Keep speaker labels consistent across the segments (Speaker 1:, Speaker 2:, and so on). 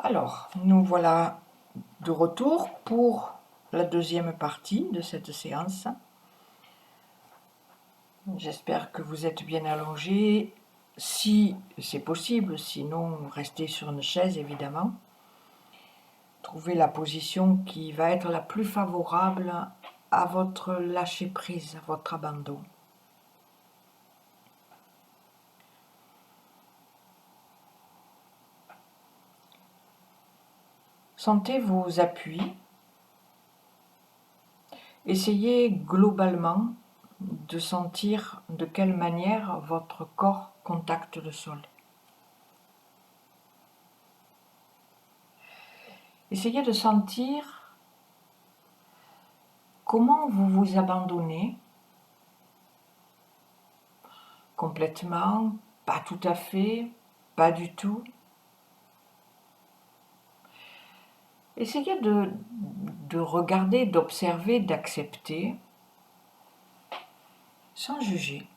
Speaker 1: Alors, nous voilà de retour pour la deuxième partie de cette séance. J'espère que vous êtes bien allongés, si c'est possible, sinon restez sur une chaise évidemment. Trouvez la position qui va être la plus favorable à votre lâcher-prise, à votre abandon. Sentez vos appuis. Essayez globalement de sentir de quelle manière votre corps contacte le sol. Essayez de sentir comment vous vous abandonnez complètement, pas tout à fait, pas du tout. Essayez de regarder, d'observer, d'accepter, sans juger.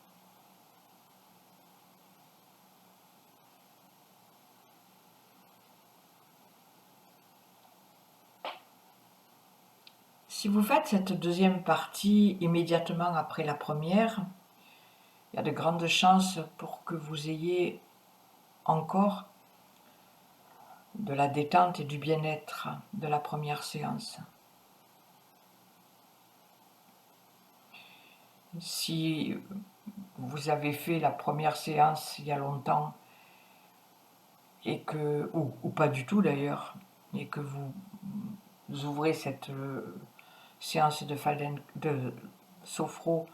Speaker 1: Si vous faites cette deuxième partie immédiatement après la première, il y a de grandes chances pour que vous ayez encore de la détente et du bien-être de la première séance. Si vous avez fait la première séance il y a longtemps, et que, ou pas du tout d'ailleurs, et que vous ouvrez cette séance de sophro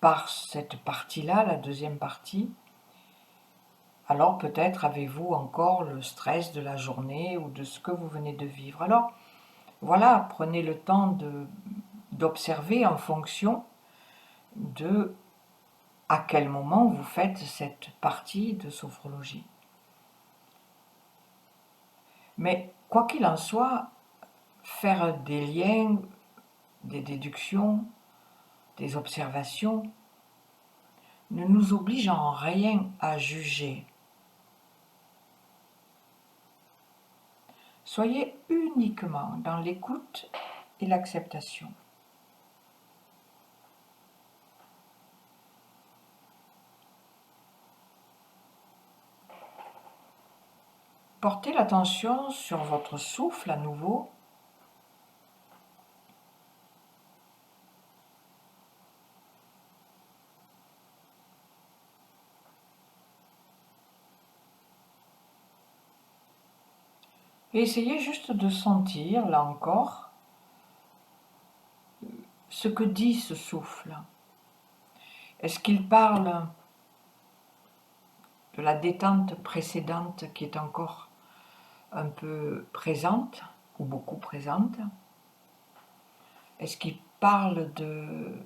Speaker 1: par cette partie-là, la deuxième partie, alors peut-être avez-vous encore le stress de la journée ou de ce que vous venez de vivre. Alors voilà, prenez le temps d'observer en fonction de à quel moment vous faites cette partie de sophrologie. Mais quoi qu'il en soit, faire des liens, des déductions, des observations, ne nous oblige en rien à juger. Soyez uniquement dans l'écoute et l'acceptation. Portez l'attention sur votre souffle à nouveau. Et essayez juste de sentir, là encore, ce que dit ce souffle. Est-ce qu'il parle de la détente précédente qui est encore un peu présente ou beaucoup présente? Est-ce qu'il parle de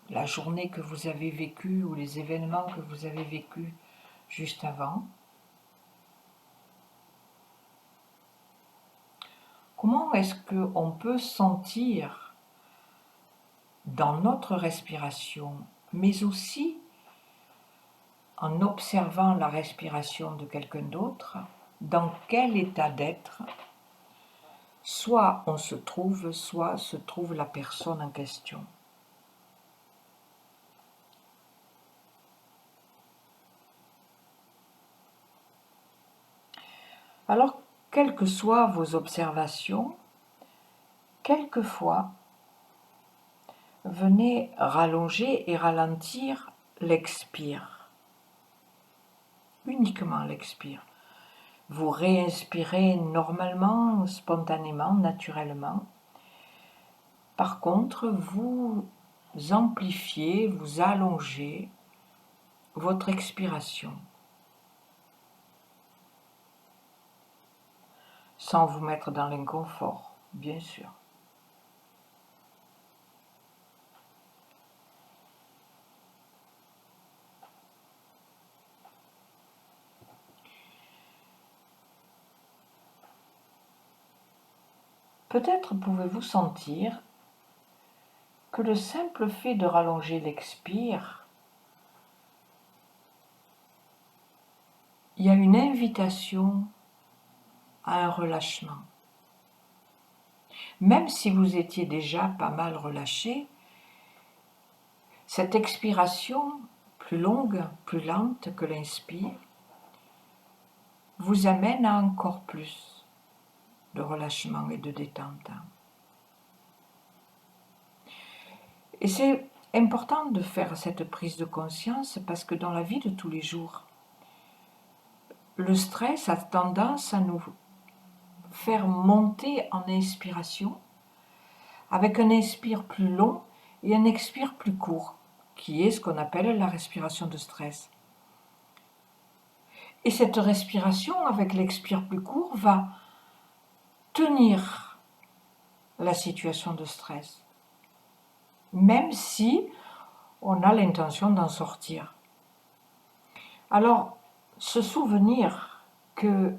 Speaker 1: la journée que vous avez vécue ou les événements que vous avez vécus juste avant? Comment est-ce qu'on peut sentir dans notre respiration, mais aussi en observant la respiration de quelqu'un d'autre, dans quel état d'être soit on se trouve, soit se trouve la personne en question. Alors, quelles que soient vos observations, quelquefois, venez rallonger et ralentir l'expire. Uniquement l'expire. Vous réinspirez normalement, spontanément, naturellement. Par contre, vous amplifiez, vous allongez votre expiration. Sans vous mettre dans l'inconfort, bien sûr. Peut-être pouvez-vous sentir que le simple fait de rallonger l'expire, il y a une invitation à un relâchement. Même si vous étiez déjà pas mal relâché, cette expiration plus longue, plus lente que l'inspire, vous amène à encore plus de relâchement et de détente. Et c'est important de faire cette prise de conscience parce que dans la vie de tous les jours, le stress a tendance à nous faire monter en inspiration avec un inspire plus long et un expire plus court, qui est ce qu'on appelle la respiration de stress. Et cette respiration avec l'expire plus court va tenir la situation de stress, même si on a l'intention d'en sortir. Alors, se souvenir que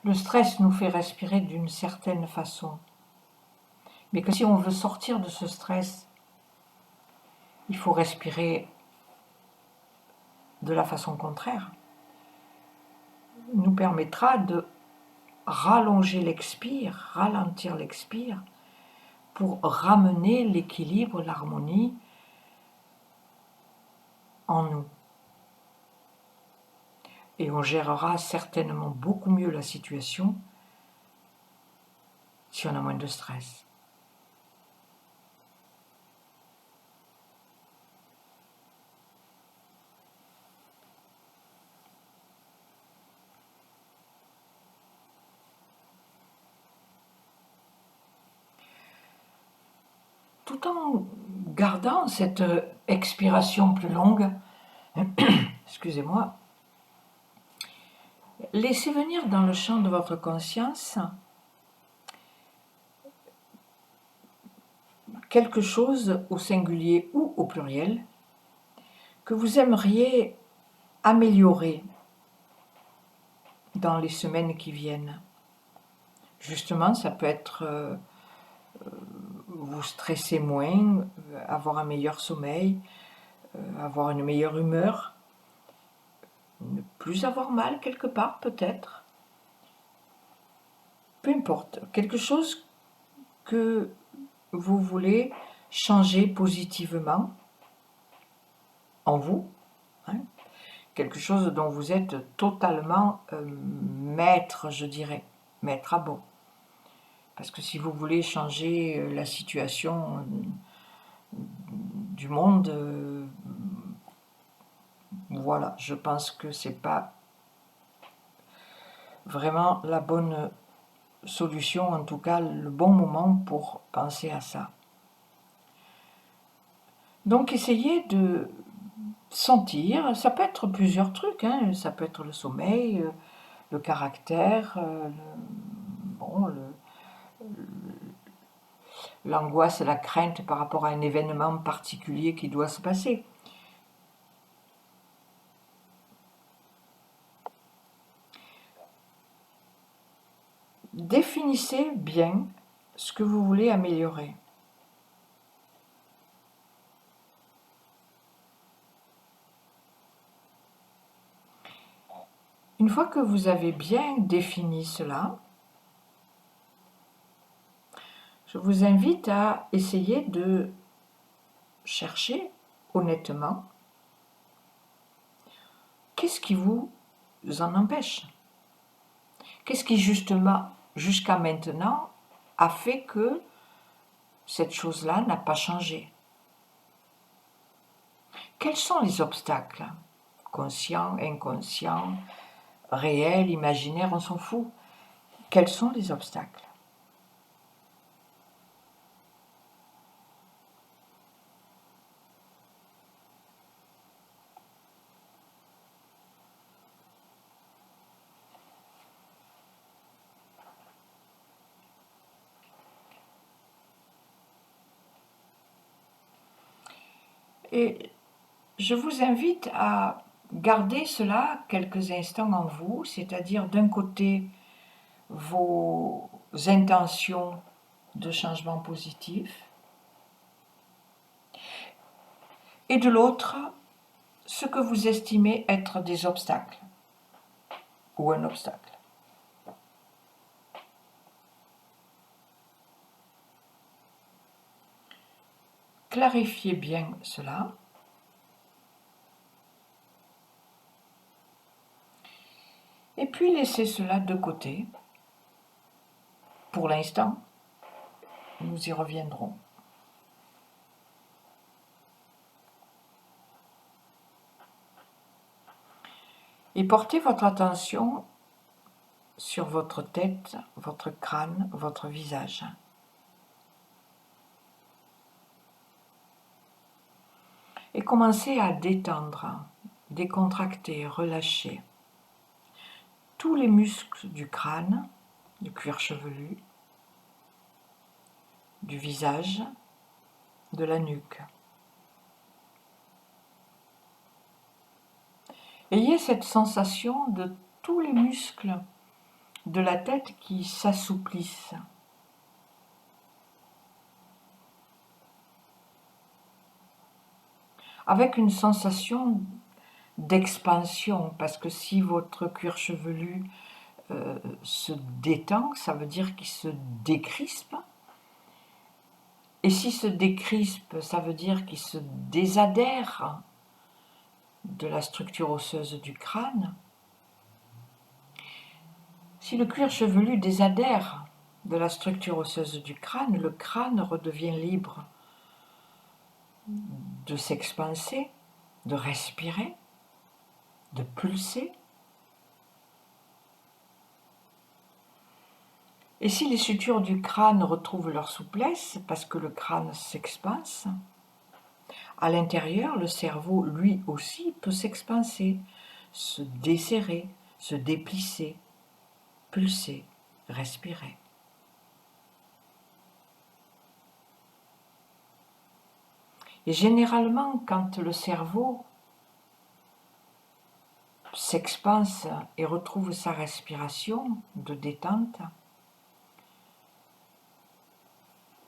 Speaker 1: le stress nous fait respirer d'une certaine façon, mais que si on veut sortir de ce stress, il faut respirer de la façon contraire, nous permettra de rallonger l'expire, ralentir l'expire, pour ramener l'équilibre, l'harmonie en nous. Et on gérera certainement beaucoup mieux la situation si on a moins de stress. Tout en gardant cette expiration plus longue, excusez-moi, laissez venir dans le champ de votre conscience quelque chose au singulier ou au pluriel que vous aimeriez améliorer dans les semaines qui viennent. Justement, ça peut être vous stresser moins, avoir un meilleur sommeil, avoir une meilleure humeur, ne plus avoir mal quelque part peut-être. Peu importe, quelque chose que vous voulez changer positivement en vous, hein, quelque chose dont vous êtes totalement maître, je dirais, maître à bord. Parce que si vous voulez changer la situation du monde, voilà, je pense que c'est pas vraiment la bonne solution, en tout cas le bon moment pour penser à ça. Donc essayez de sentir, ça peut être plusieurs trucs, hein, ça peut être le sommeil, le caractère, l'angoisse et la crainte par rapport à un événement particulier qui doit se passer. Définissez bien ce que vous voulez améliorer. Une fois que vous avez bien défini cela, je vous invite à essayer de chercher honnêtement qu'est-ce qui vous en empêche. Qu'est-ce qui justement, jusqu'à maintenant, a fait que cette chose-là n'a pas changé? Quels sont les obstacles? Conscients, inconscients, réels, imaginaires, on s'en fout. Quels sont les obstacles? Et je vous invite à garder cela quelques instants en vous, c'est-à-dire d'un côté vos intentions de changement positif et de l'autre ce que vous estimez être des obstacles ou un obstacle. clarifiez bien cela. Et puis laissez cela de côté. Pour l'instant, nous y reviendrons. Et portez votre attention sur votre tête, votre crâne, votre visage. Et commencez à détendre, décontracter, relâcher tous les muscles du crâne, du cuir chevelu, du visage, de la nuque. Ayez cette sensation de tous les muscles de la tête qui s'assouplissent. Avec une sensation d'expansion, parce que si votre cuir chevelu se détend, ça veut dire qu'il se décrispe. Et si se décrispe, ça veut dire qu'il se désadhère de la structure osseuse du crâne. Si le cuir chevelu désadhère de la structure osseuse du crâne, le crâne redevient libre de s'expanser, de respirer, de pulser. Et si les sutures du crâne retrouvent leur souplesse, parce que le crâne s'expanse, à l'intérieur, le cerveau, lui aussi, peut s'expanser, se desserrer, se déplisser, pulser, respirer. Et généralement, quand le cerveau s'expanse et retrouve sa respiration de détente,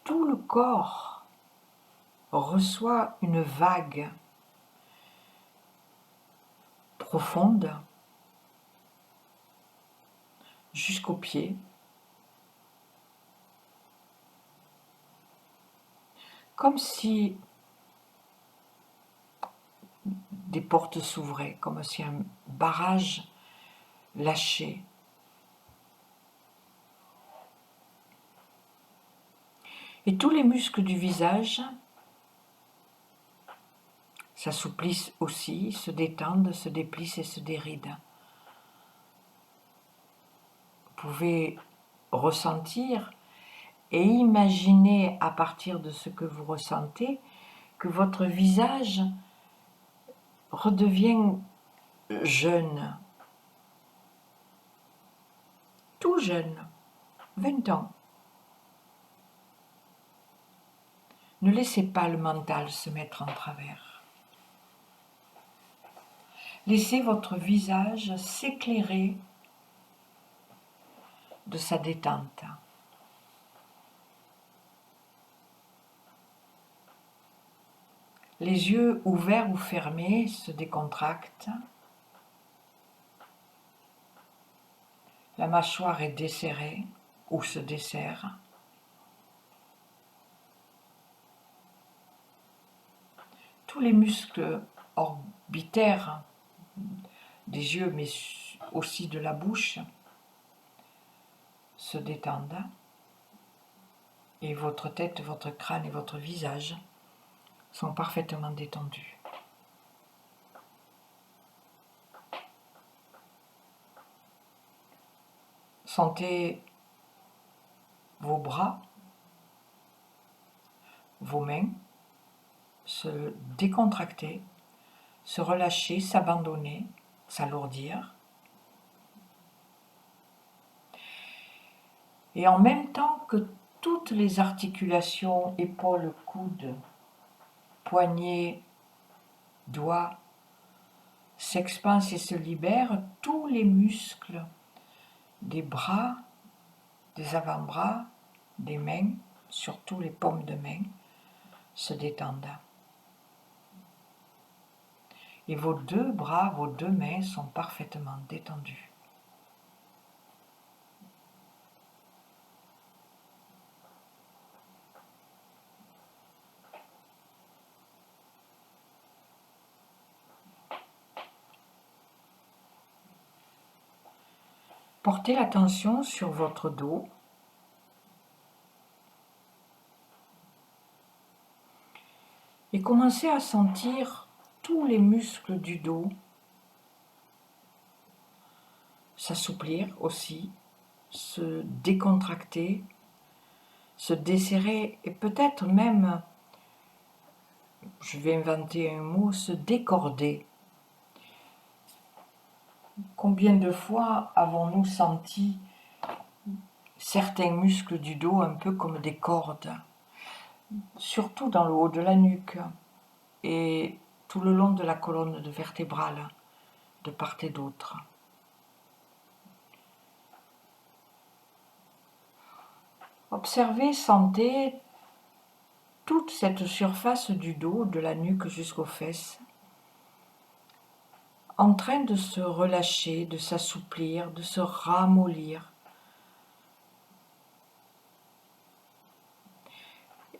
Speaker 1: tout le corps reçoit une vague profonde jusqu'aux pieds, comme si des portes s'ouvraient, comme si un barrage lâchait. Et tous les muscles du visage s'assouplissent aussi, se détendent, se déplissent et se dérident. Vous pouvez ressentir et imaginer à partir de ce que vous ressentez que votre visage redevient jeune, tout jeune, 20 ans. Ne laissez pas le mental se mettre en travers. Laissez votre visage s'éclairer de sa détente. Les yeux ouverts ou fermés se décontractent. La mâchoire est desserrée ou se desserre. Tous les muscles orbitaires des yeux, mais aussi de la bouche, se détendent. Et votre tête, votre crâne et votre visage sont parfaitement détendus. Sentez vos bras, vos mains se décontracter, se relâcher, s'abandonner, s'alourdir. Et en même temps que toutes les articulations, épaules, coudes, poignets, doigts, s'expansent et se libèrent, tous les muscles des bras, des avant-bras, des mains, surtout les paumes de main, se détendent. Et vos deux bras, vos deux mains sont parfaitement détendus. Portez l'attention sur votre dos et commencez à sentir tous les muscles du dos s'assouplir aussi, se décontracter, se desserrer et peut-être même, je vais inventer un mot, se décorder. Combien de fois avons-nous senti certains muscles du dos un peu comme des cordes, surtout dans le haut de la nuque et tout le long de la colonne vertébrale, de part et d'autre. Observez, sentez toute cette surface du dos, de la nuque jusqu'aux fesses, en train de se relâcher, de s'assouplir, de se ramollir.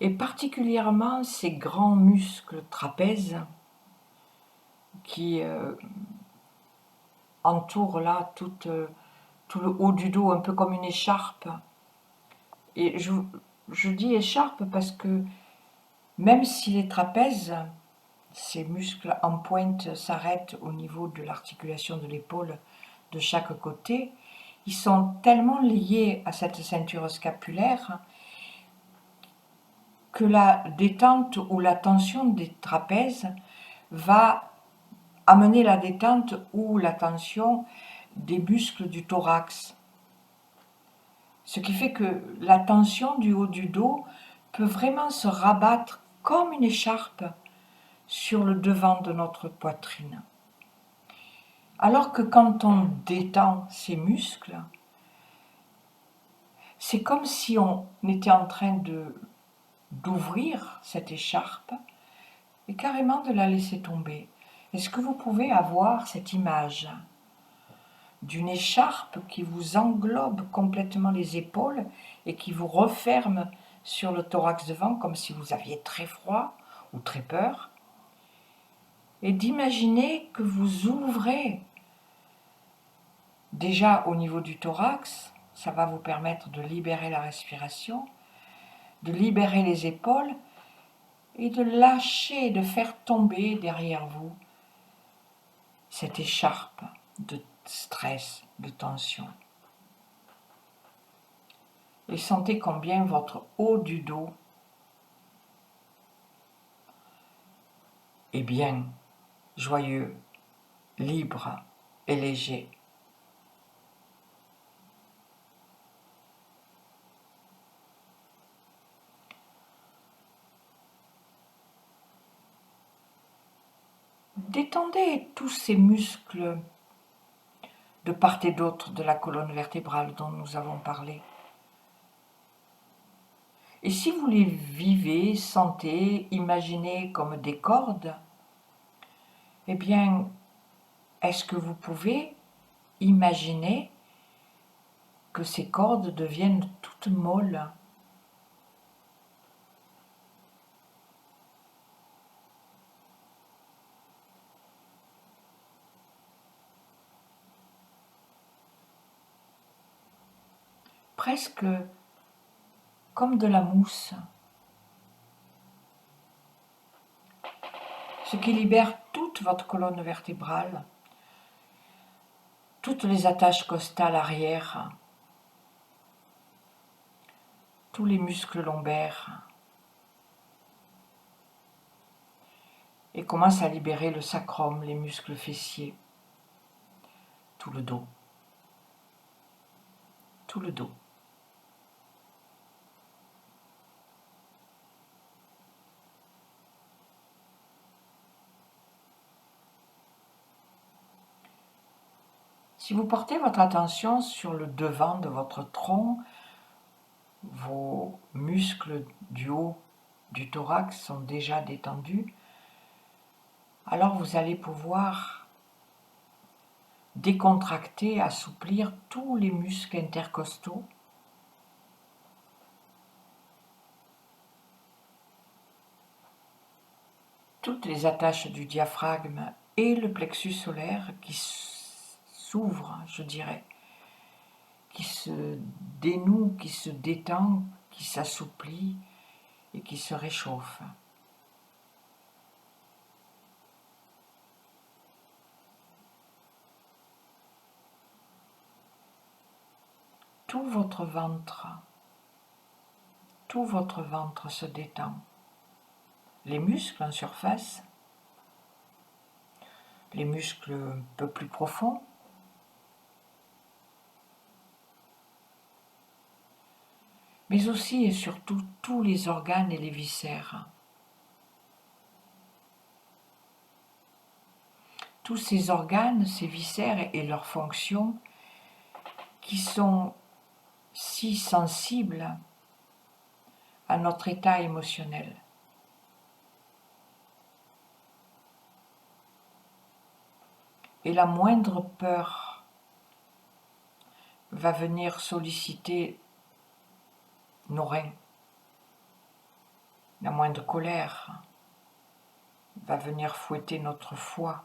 Speaker 1: Et particulièrement ces grands muscles trapèzes qui entourent là tout le haut du dos, un peu comme une écharpe. Et je dis écharpe parce que même si les trapèzes, ces muscles en pointe, s'arrêtent au niveau de l'articulation de l'épaule de chaque côté, ils sont tellement liés à cette ceinture scapulaire que la détente ou la tension des trapèzes va amener la détente ou la tension des muscles du thorax. Ce qui fait que la tension du haut du dos peut vraiment se rabattre comme une écharpe sur le devant de notre poitrine. Alors que quand on détend ces muscles, c'est comme si on était en train d'ouvrir cette écharpe et carrément de la laisser tomber. Est-ce que vous pouvez avoir cette image d'une écharpe qui vous englobe complètement les épaules et qui vous referme sur le thorax devant comme si vous aviez très froid ou très peur, et d'imaginer que vous ouvrez déjà au niveau du thorax, ça va vous permettre de libérer la respiration, de libérer les épaules et de lâcher, de faire tomber derrière vous cette écharpe de stress, de tension. Et sentez combien votre haut du dos est bien, joyeux, libre et léger. Détendez tous ces muscles de part et d'autre de la colonne vertébrale dont nous avons parlé. Et si vous les vivez, sentez, imaginez comme des cordes, eh bien, est-ce que vous pouvez imaginer que ces cordes deviennent toutes molles ? Presque comme de la mousse, ce qui libère toute votre colonne vertébrale, toutes les attaches costales arrière, tous les muscles lombaires, et commence à libérer le sacrum, les muscles fessiers, tout le dos, tout le dos. Si vous portez votre attention sur le devant de votre tronc, vos muscles du haut du thorax sont déjà détendus, alors vous allez pouvoir décontracter, assouplir tous les muscles intercostaux, toutes les attaches du diaphragme et le plexus solaire qui s'ouvrent, je dirais, qui se dénoue, qui se détend, qui s'assouplit et qui se réchauffe. Tout votre ventre se détend. Les muscles en surface, les muscles un peu plus profonds, mais aussi et surtout tous les organes et les viscères. Tous ces organes, ces viscères et leurs fonctions qui sont si sensibles à notre état émotionnel. Et la moindre peur va venir solliciter nos reins. La moindre colère va venir fouetter notre foie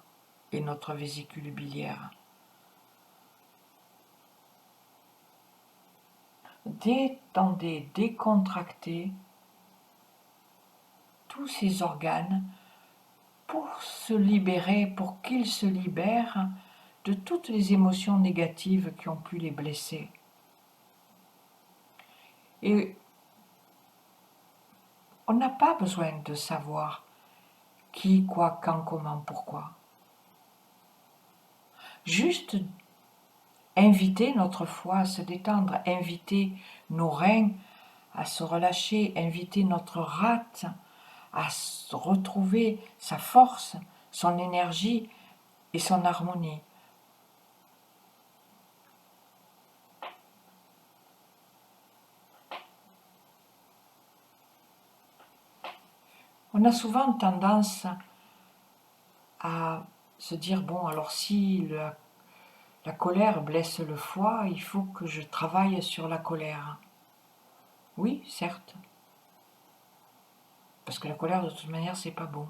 Speaker 1: et notre vésicule biliaire. Détendez, décontractez tous ces organes pour se libérer, pour qu'ils se libèrent de toutes les émotions négatives qui ont pu les blesser. Et on n'a pas besoin de savoir qui, quoi, quand, comment, pourquoi. Juste inviter notre foie à se détendre, inviter nos reins à se relâcher, inviter notre rate à retrouver sa force, son énergie et son harmonie. On a souvent tendance à se dire, bon, alors si la colère blesse le foie, il faut que je travaille sur la colère. Oui, certes. Parce que la colère, de toute manière, c'est pas bon.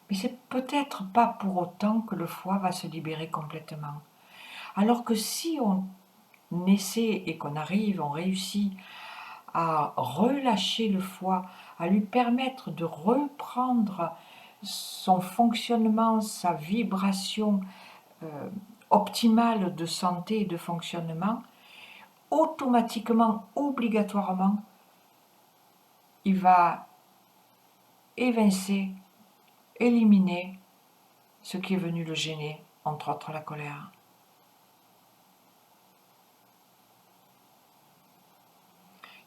Speaker 1: Mais c'est peut-être pas pour autant que le foie va se libérer complètement. Alors que si on essaie et qu'on arrive, on réussit à relâcher le foie, à lui permettre de reprendre son fonctionnement, sa vibration optimale de santé et de fonctionnement, automatiquement, obligatoirement, il va évincer, éliminer ce qui est venu le gêner, entre autres la colère.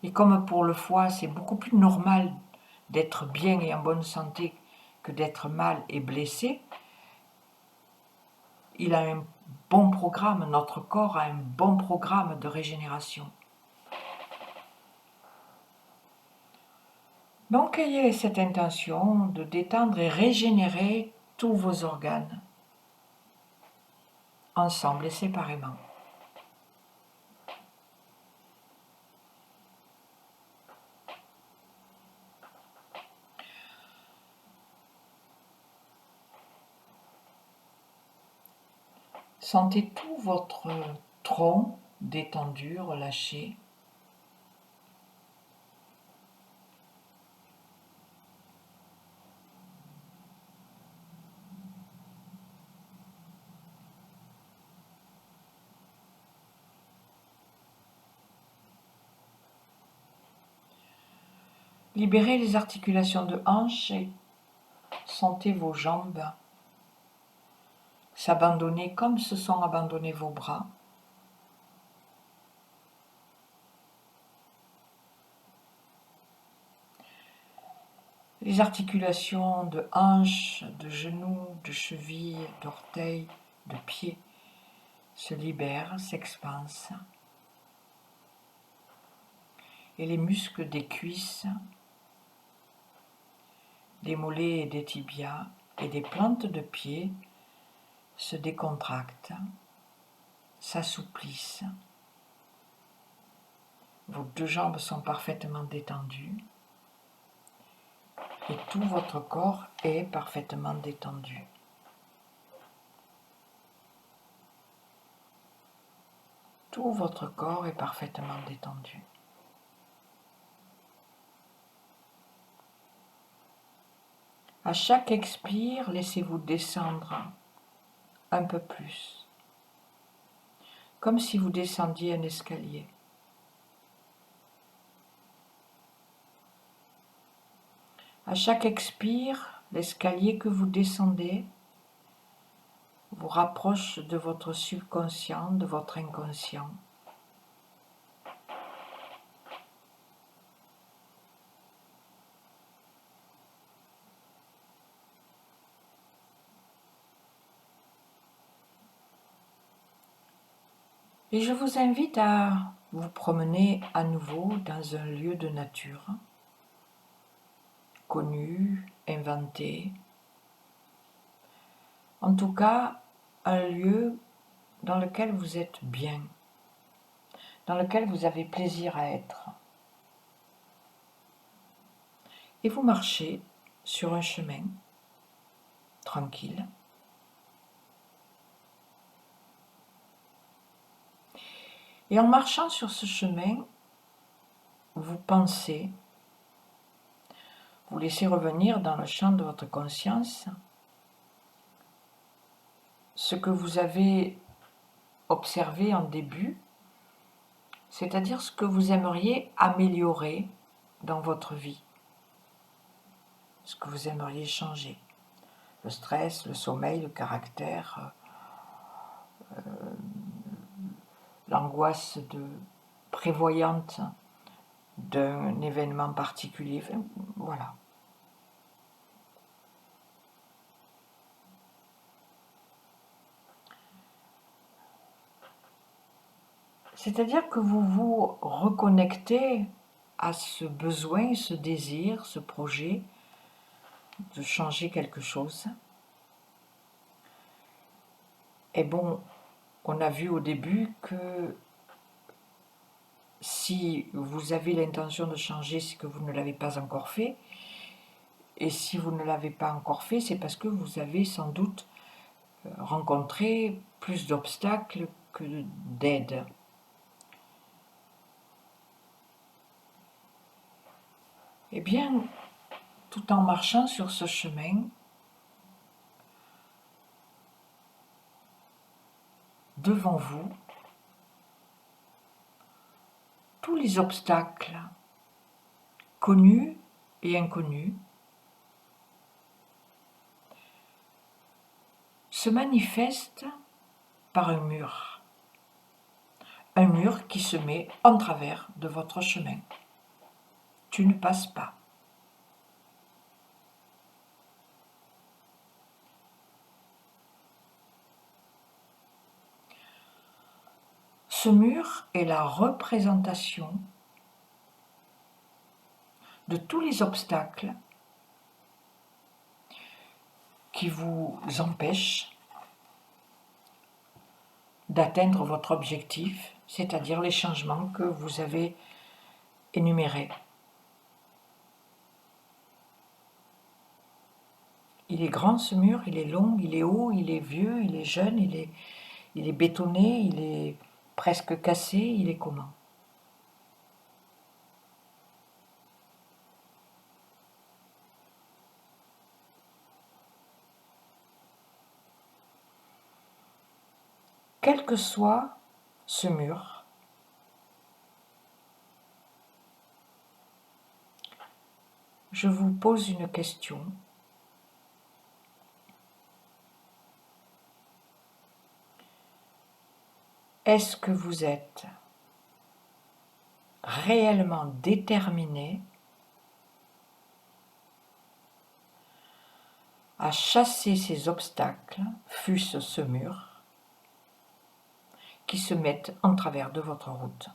Speaker 1: Et comme pour le foie, c'est beaucoup plus normal d'être bien et en bonne santé que d'être mal et blessé, il a un bon programme, notre corps a un bon programme de régénération. Donc ayez cette intention de détendre et régénérer tous vos organes, ensemble et séparément. Sentez tout votre tronc détendu, relâché. Libérez les articulations de hanche et sentez vos jambes s'abandonner comme se sont abandonnés vos bras. Les articulations de hanche, de genoux, de chevilles, d'orteils, de pieds se libèrent, s'expansent. Et les muscles des cuisses, des mollets et des tibias et des plantes de pied se décontractent, s'assouplissent. Vos deux jambes sont parfaitement détendues et tout votre corps est parfaitement détendu. Tout votre corps est parfaitement détendu. À chaque expire, laissez-vous descendre un peu plus, comme si vous descendiez un escalier. À chaque expire, l'escalier que vous descendez vous rapproche de votre subconscient, de votre inconscient. Et je vous invite à vous promener à nouveau dans un lieu de nature, connu, inventé. En tout cas, un lieu dans lequel vous êtes bien, dans lequel vous avez plaisir à être. Et vous marchez sur un chemin tranquille. Et en marchant sur ce chemin, vous pensez, vous laissez revenir dans le champ de votre conscience ce que vous avez observé en début, c'est-à-dire ce que vous aimeriez améliorer dans votre vie, ce que vous aimeriez changer. Le stress, le sommeil, le caractère, l'angoisse prévoyante d'un événement particulier, voilà. C'est-à-dire que vous vous reconnectez à ce besoin, ce désir, ce projet de changer quelque chose. Et bon, on a vu au début que si vous avez l'intention de changer, c'est que vous ne l'avez pas encore fait. Et si vous ne l'avez pas encore fait, c'est parce que vous avez sans doute rencontré plus d'obstacles que d'aide. Eh bien, tout en marchant sur ce chemin, devant vous, tous les obstacles, connus et inconnus, se manifestent par un mur qui se met en travers de votre chemin. Tu ne passes pas. Ce mur est la représentation de tous les obstacles qui vous empêchent d'atteindre votre objectif, c'est-à-dire les changements que vous avez énumérés. Il est grand ce mur, il est long, il est haut, il est vieux, il est jeune, il est bétonné, il est presque cassé, il est comment ? Quel que soit ce mur, je vous pose une question. Est-ce que vous êtes réellement déterminé à chasser ces obstacles, fût-ce ce mur, qui se mettent en travers de votre route ?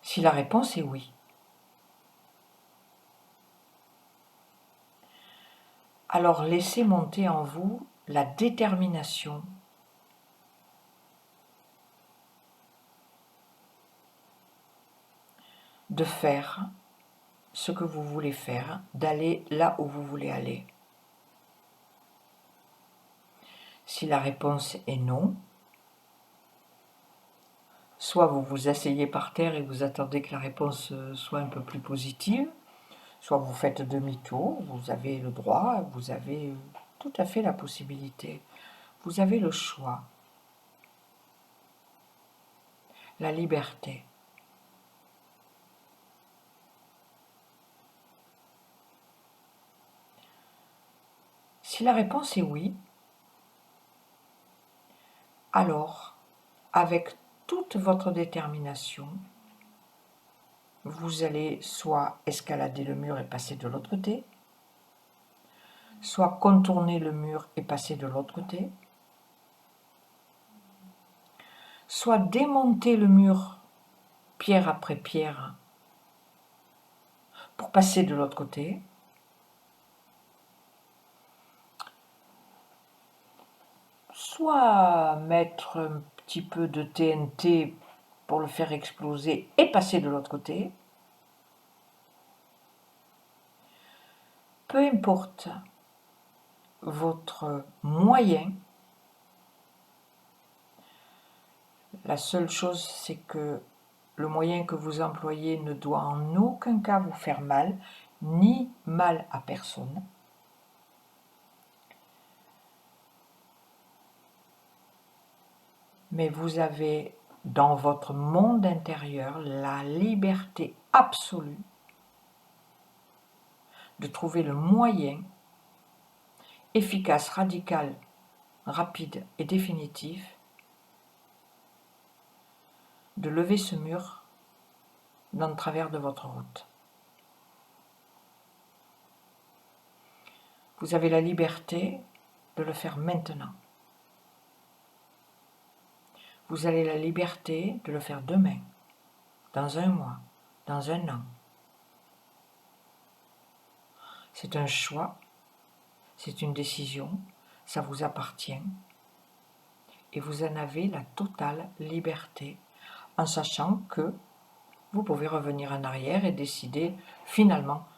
Speaker 1: Si la réponse est oui, alors laissez monter en vous la détermination de faire ce que vous voulez faire, d'aller là où vous voulez aller. Si la réponse est non, soit vous vous asseyez par terre et vous attendez que la réponse soit un peu plus positive, soit vous faites demi-tour, vous avez le droit, vous avez tout à fait la possibilité. Vous avez le choix, la liberté. Si la réponse est oui, alors, avec toute votre détermination, vous allez soit escalader le mur et passer de l'autre côté, soit contourner le mur et passer de l'autre côté, soit démonter le mur pierre après pierre pour passer de l'autre côté, soit mettre un petit peu de TNT pour le faire exploser et passer de l'autre côté. Peu importe votre moyen, la seule chose c'est que le moyen que vous employez ne doit en aucun cas vous faire mal, ni mal à personne. Mais vous avez dans votre monde intérieur la liberté absolue de trouver le moyen efficace, radical, rapide et définitif de lever ce mur dans le travers de votre route. Vous avez la liberté de le faire maintenant. Vous avez la liberté de le faire demain, dans un mois, dans un an. C'est un choix, c'est une décision, ça vous appartient et vous en avez la totale liberté en sachant que vous pouvez revenir en arrière et décider finalement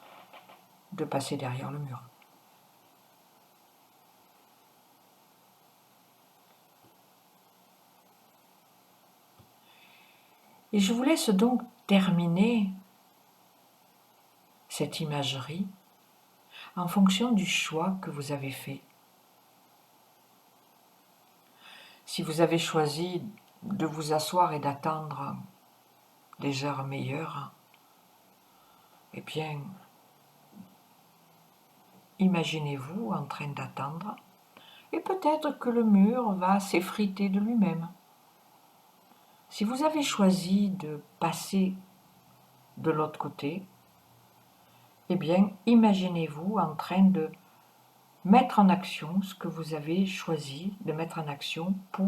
Speaker 1: de passer derrière le mur. Et je vous laisse donc terminer cette imagerie en fonction du choix que vous avez fait. Si vous avez choisi de vous asseoir et d'attendre des heures meilleures, eh bien, imaginez-vous en train d'attendre et peut-être que le mur va s'effriter de lui-même. Si vous avez choisi de passer de l'autre côté, eh bien, imaginez-vous en train de mettre en action ce que vous avez choisi de mettre en action pour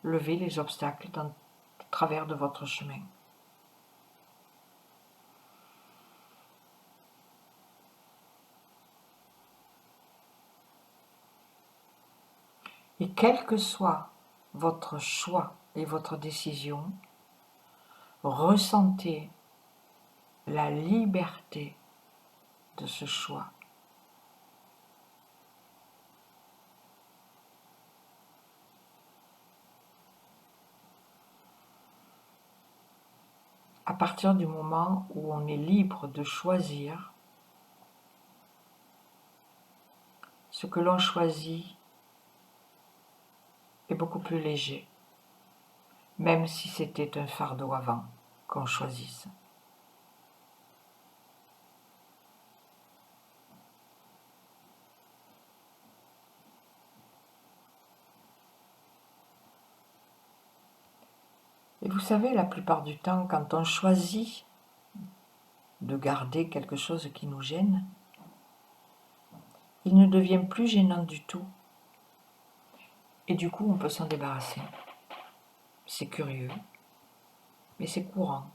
Speaker 1: lever les obstacles dans le travers de votre chemin. Et quel que soit votre choix et votre décision, ressentez la liberté de ce choix. À partir du moment où on est libre de choisir, ce que l'on choisit est beaucoup plus léger, même si c'était un fardeau avant qu'on choisisse. Et vous savez, la plupart du temps, quand on choisit de garder quelque chose qui nous gêne, il ne devient plus gênant du tout. Et du coup, on peut s'en débarrasser. C'est curieux, mais c'est courant.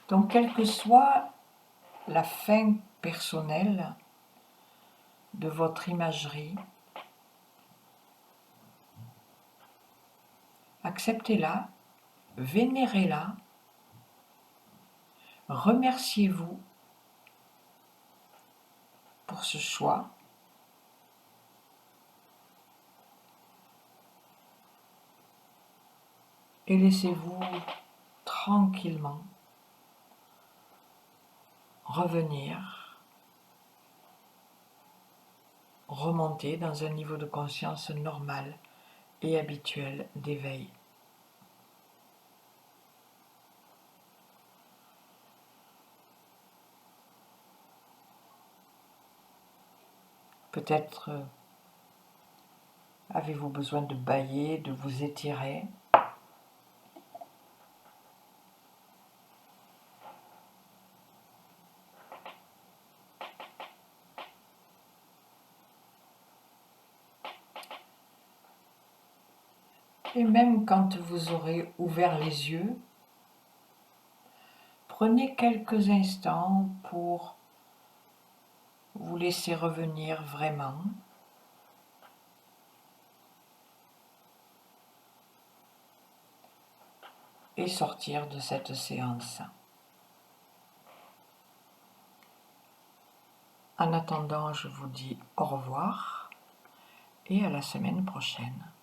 Speaker 1: Donc, quelle que soit la fin personnelle de votre imagerie, acceptez-la, vénérez-la Remerciez-vous pour ce choix et laissez-vous tranquillement revenir, remonter dans un niveau de conscience normal et habituel d'éveil. Peut-être avez-vous besoin de bâiller, de vous étirer. Et même quand vous aurez ouvert les yeux, prenez quelques instants pour vous laisser revenir vraiment et sortir de cette séance. En attendant, je vous dis au revoir et à la semaine prochaine.